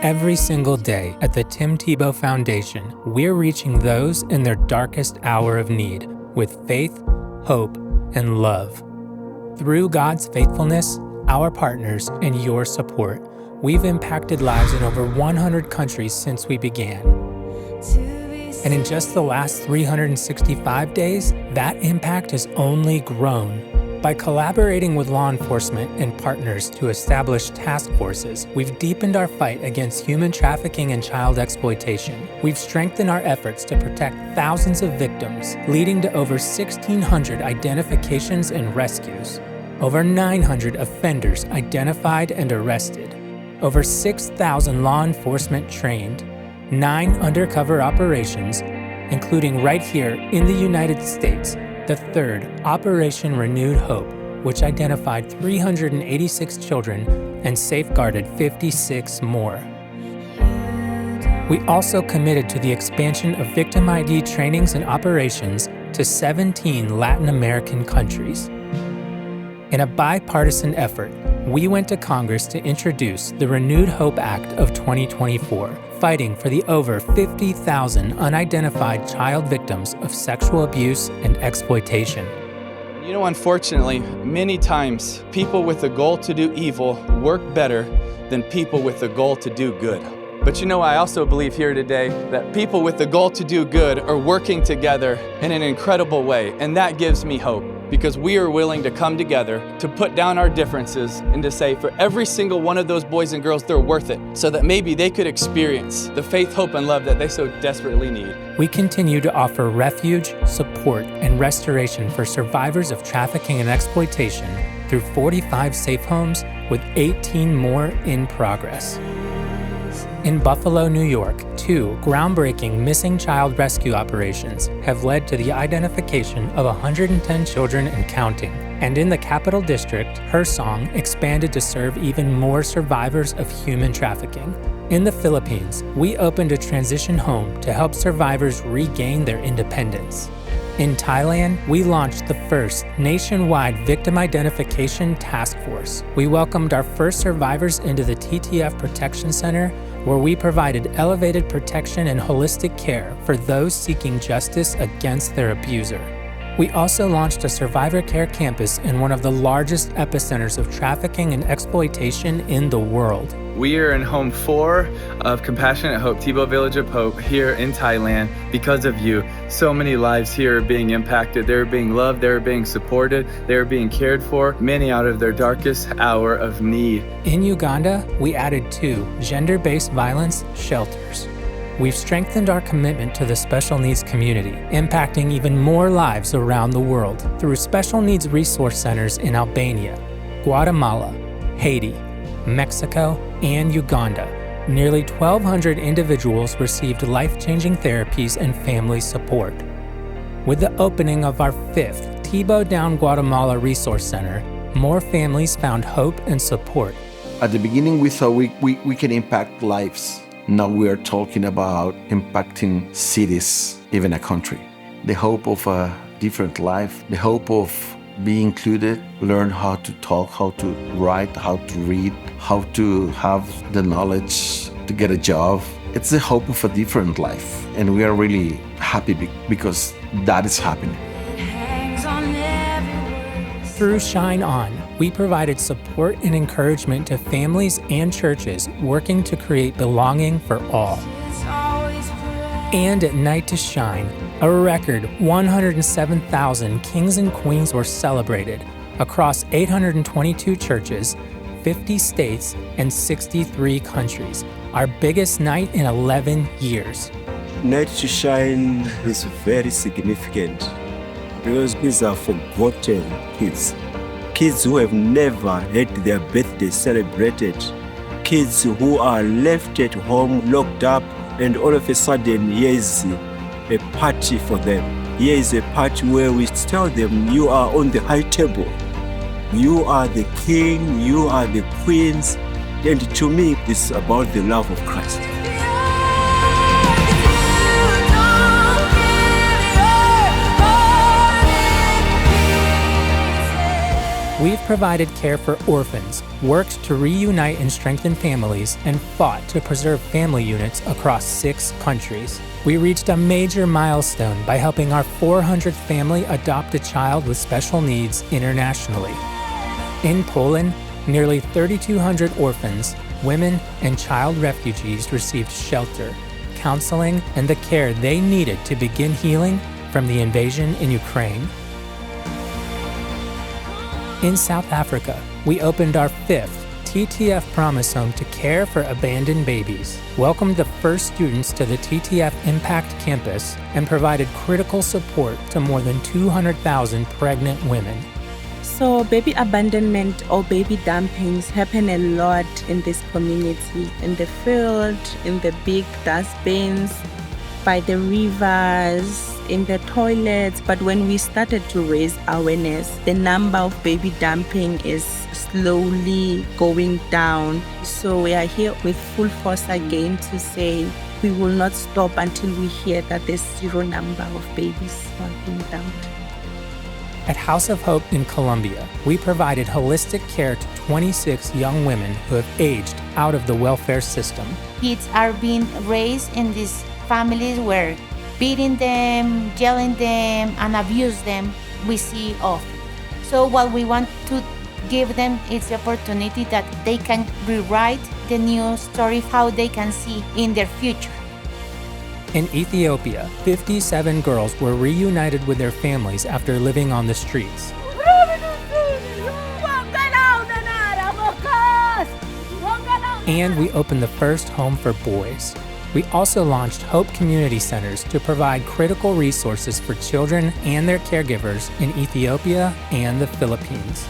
Every single day at the Tim Tebow Foundation, we're reaching those in their darkest hour of need with faith, hope, and love. Through God's faithfulness, our partners, and your support, we've impacted lives in over 100 countries since we began. And in just the last 365 days, that impact has only grown. By collaborating with law enforcement and partners to establish task forces, we've deepened our fight against human trafficking and child exploitation. We've strengthened our efforts to protect thousands of victims, leading to over 1,600 identifications and rescues, over 900 offenders identified and arrested, over 6,000 law enforcement trained, 9 undercover operations, including right here in the United States, the third, Operation Renewed Hope, which identified 386 children and safeguarded 56 more. We also committed to the expansion of victim ID trainings and operations to 17 Latin American countries. In a bipartisan effort, we went to Congress to introduce the Renewed Hope Act of 2024, fighting for the over 50,000 unidentified child victims of sexual abuse and exploitation. You know, unfortunately, many times people with the goal to do evil work better than people with the goal to do good. But you know, I also believe here today that people with the goal to do good are working together in an incredible way, and that gives me hope. Because we are willing to come together to put down our differences and to say for every single one of those boys and girls, they're worth it, so that maybe they could experience the faith, hope, and love that they so desperately need. We continue to offer refuge, support, and restoration for survivors of trafficking and exploitation through 45 safe homes with 18 more in progress. In Buffalo, New York, 2 groundbreaking missing child rescue operations have led to the identification of 110 children and counting. And in the Capital District, Her Song expanded to serve even more survivors of human trafficking. In the Philippines, we opened a transition home to help survivors regain their independence. In Thailand, we launched the first nationwide victim identification task force. We welcomed our first survivors into the TTF Protection Center, where we provided elevated protection and holistic care for those seeking justice against their abuser. We also launched a survivor care campus in one of the largest epicenters of trafficking and exploitation in the world. We are in Home 4 of Compassionate Hope, Tebow Village of Hope here in Thailand. Because of you, so many lives here are being impacted. They're being loved, they're being supported, they're being cared for, many out of their darkest hour of need. In Uganda, we added 2 gender-based violence shelters. We've strengthened our commitment to the special needs community, impacting even more lives around the world through special needs resource centers in Albania, Guatemala, Haiti, Mexico, and Uganda. Nearly 1,200 individuals received life-changing therapies and family support. With the opening of our 5th Tebow Down Guatemala Resource Center, more families found hope and support. At the beginning, we thought we can impact lives. Now we are talking about impacting cities, even a country. The hope of a different life, the hope of being included, learn how to talk, how to write, how to read, how to have the knowledge to get a job. It's the hope of a different life. And we are really happy because that is happening. Through Shine On, we provided support and encouragement to families and churches working to create belonging for all. And at Night to Shine, a record 107,000 kings and queens were celebrated across 822 churches, 50 states, and 63 countries, our biggest night in 11 years. Night to Shine is very significant because these are forgotten kids. Kids who have never had their birthday celebrated. Kids who are left at home, locked up, and all of a sudden, here is a party for them. Here is a party where we tell them, you are on the high table. You are the king, you are the queens. And to me, it's about the love of Christ. We've provided care for orphans, worked to reunite and strengthen families, and fought to preserve family units across 6 countries. We reached a major milestone by helping our 400th family adopt a child with special needs internationally. In Poland, nearly 3,200 orphans, women, and child refugees received shelter, counseling, and the care they needed to begin healing from the invasion in Ukraine. In South Africa, we opened our 5th TTF Promise Home to care for abandoned babies, welcomed the first students to the TTF Impact Campus, and provided critical support to more than 200,000 pregnant women. So baby abandonment or baby dumpings happen a lot in this community, in the field, in the big dustbins, by the rivers, in the toilets. But when we started to raise awareness, the number of baby dumping is slowly going down. So we are here with full force again to say we will not stop until we hear that there's 0 number of babies who are being dumped. At House of Hope in Colombia, we provided holistic care to 26 young women who have aged out of the welfare system. Kids are being raised in these families where beating them, yelling them, and abuse them we see often. So what we want to give them is the opportunity that they can rewrite the new story, how they can see in their future. In Ethiopia, 57 girls were reunited with their families after living on the streets. And we opened the first home for boys. We also launched Hope Community Centers to provide critical resources for children and their caregivers in Ethiopia and the Philippines.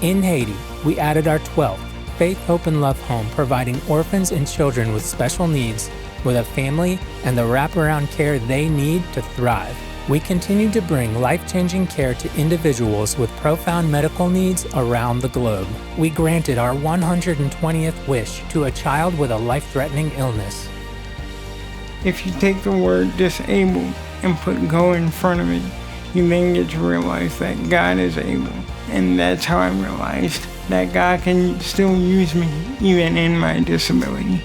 In Haiti, we added our 12th Faith, Hope, and Love home, providing orphans and children with special needs with a family and the wraparound care they need to thrive. We continue to bring life-changing care to individuals with profound medical needs around the globe. We granted our 120th wish to a child with a life-threatening illness. If you take the word disabled and put go in front of it, you then get to realize that God is able. And that's how I realized that God can still use me even in my disability.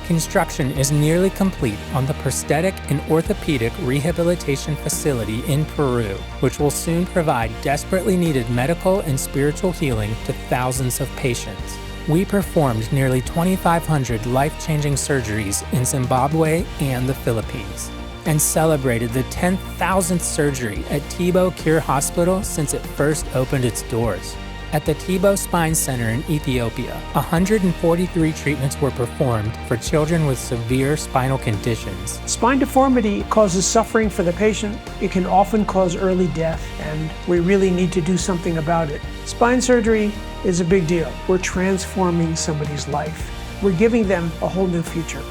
Construction is nearly complete on the prosthetic and orthopedic rehabilitation facility in Peru, which will soon provide desperately needed medical and spiritual healing to thousands of patients. We performed nearly 2,500 life-changing surgeries in Zimbabwe and the Philippines, and celebrated the 10,000th surgery at Tebow Cure Hospital since it first opened its doors. At the Tebow Spine Center in Ethiopia, 143 treatments were performed for children with severe spinal conditions. Spine deformity causes suffering for the patient. It can often cause early death, and we really need to do something about it. Spine surgery is a big deal. We're transforming somebody's life. We're giving them a whole new future.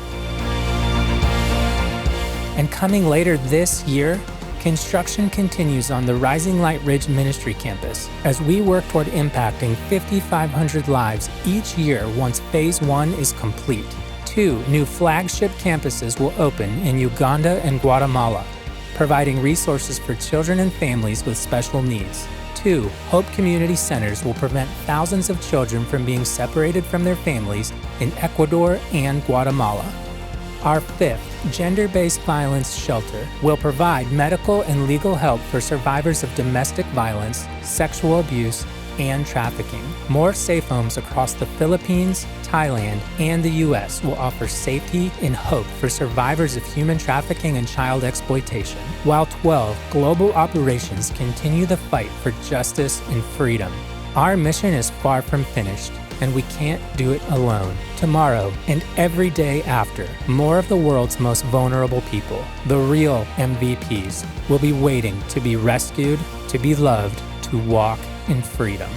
And coming later this year, construction continues on the Rising Light Ridge Ministry campus as we work toward impacting 5,500 lives each year once Phase 1 is complete. 2 new flagship campuses will open in Uganda and Guatemala, providing resources for children and families with special needs. 2 Hope Community Centers will prevent thousands of children from being separated from their families in Ecuador and Guatemala. Our 5th gender-based violence shelter will provide medical and legal help for survivors of domestic violence, sexual abuse, and trafficking. More safe homes across the Philippines, Thailand, and the U.S. will offer safety and hope for survivors of human trafficking and child exploitation, while 12 global operations continue the fight for justice and freedom. Our mission is far from finished, and we can't do it alone. Tomorrow and every day after, more of the world's most vulnerable people, the real MVPs, will be waiting to be rescued, to be loved, to walk in freedom.